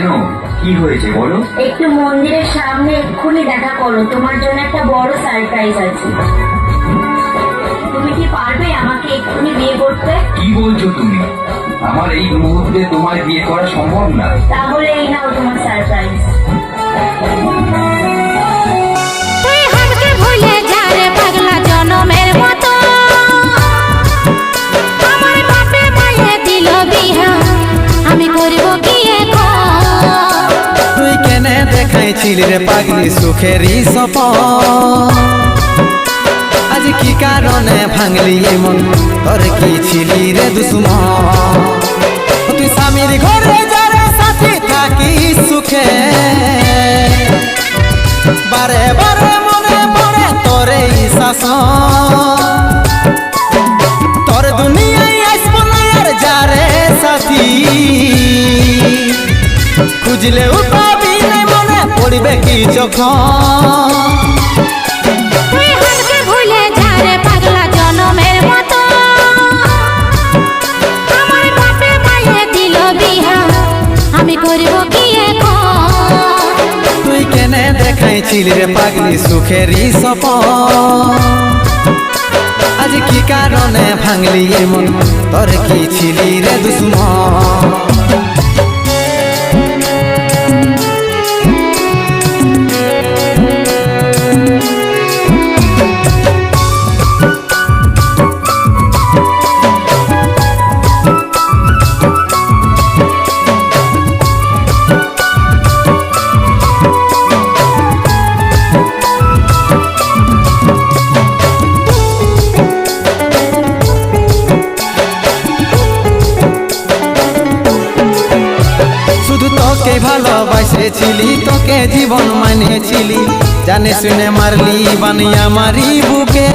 কেন, কি হয়েছে বলো? একটু মন্দিরের সামনে এক্ষুনি দেখা করো, তোমার জন্য একটা বড় সারপ্রাইজ আছে। তুমি কি পারবে আমাকে এক্ষুনি বিয়ে করতে? কি বলছো তুমি? আমার এই মুহূর্তে তোমায় বিয়ে করা সম্ভব না। তাহলে এই নাও তোমার সারপ্রাইজ। তুই কেনে দেখাইছিলি রে পাগলি সুখেরই সপন, আজ কি কারণে ভাঙলি মন, তোর কি ছিলি রে দুশ্মন? তুই স্বামীর ঘরে যারে সাথী থাকি সুখে, বারে বারে মনে পড়ে তোর এই শাসন। তোর দুনিয়ায় আসবো না আর যারে সাথী, খুঁজলেও পাবি না, মনে পড়বে কি যখন? তুই কেনে দেখাইছিলি রে পাগলি সুখেরই সপন, আজ কি কারণে ভাঙলি মন, তোর কি ছিলি রে দুশ্মন? তোকে ভালোবাসেছিলি, তোকে জীবন মানেছিলি, জানে শুনে মারলি বানিয়া মারি বুকে।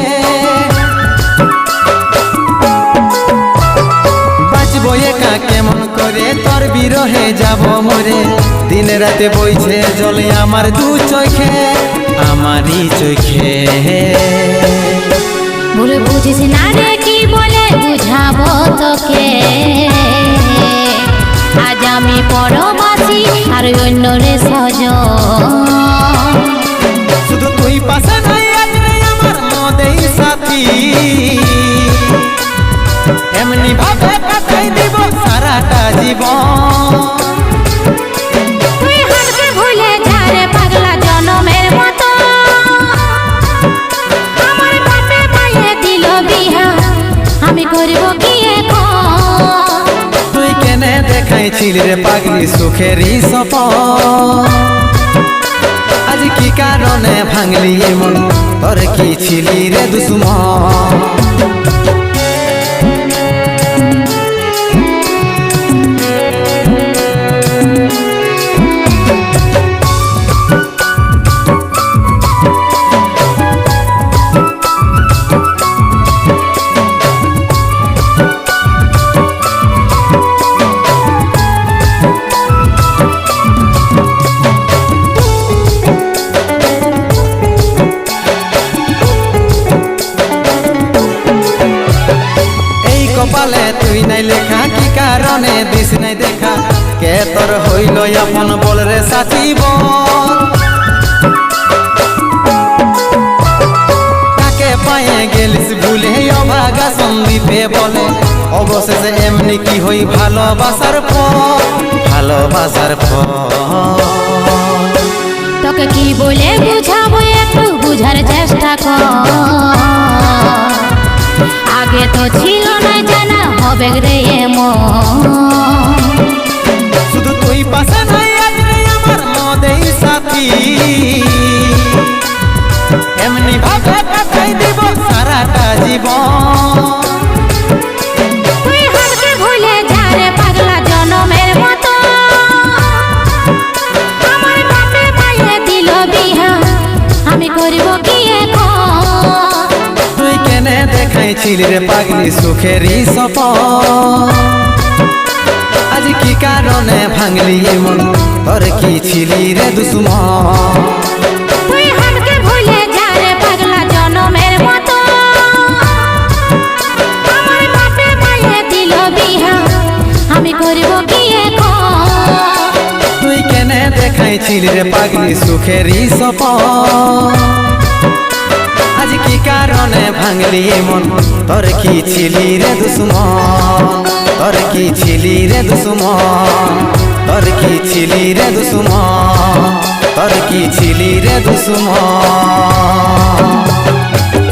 বাঁচবো একা কেমন করে, তোর বিরহে যাব মরে, দিনে রাতে বইছে জলে আমার দু চোখে, আমারই চোখে। বলে বুঝিস না রে কি বলে বুঝাবো তোকে, আজ আমি পরবাসী আর অন্য রে সজন। শুধু তুই পাশে নাই আজ রে আমার মদেই সাথী, এমনি ভাবে কাটাই দিব সারাটা জীবন। তুই হারকে ভুলে যা রে পাগলা জনমের মতো, আমার বাপে মায়ে দিল বিহা, আমি করব কি এখন? তুই কেনে দেখাইছিলি রে পাগলি সুখেরই সপন, আজ কি কারণে ভাঙলি মন, তোর কি ছিলি রে দুশ্মন? কপালে তুই নাই লেখা, কি কারণে দিস নাই দেখা, কে তোর হইল আপন বল রে সাথী বল? কাকে পায়ে গেলিস ভুলে অভাগা সন্দীপে বলে, অবশেষে এমনি কি হই ভালোবাসার ফল, ভালোবাসার ফল। তোকে কি বলে বুঝাবো একটু বুঝার চেষ্টা কর, আগে তো ছিল না জানা হবে রে এমন। শুধু তুই পাশে নাই আজ রে আমার মদেই সাথী, এমনি ভাবে কাটাই দিব সারাটা জীবন। তুই হারকে ভুলে যা রে পাগলা জনমের মতো, আমার বাপে মায়ে দিল বিহা, আমি করব কি এখন? তুই কেনে দেখাইছিলি রে পাগলি সুখেরই সপন, আজ কি কারণে ভাঙলি মন, তোর কি ছিলি রে দুশ্মন? তুই হারকে ভুলে যা রে পাগলা জনমের মতো, আমার বাপে মায়ে দিল বিহা, আমি করব কি এখন? তুই দেখাইছিলি রে পাগলি সুখেরই সপন আজ কি কারণে ভাঙলি এ মন তোর কি ছিলি রে দুশ্মন তোর কি ছিলি রে দুশ্মন তোর কি ছিলি রে দুশ্মন তোর কি ছিলি রে দুশ্মন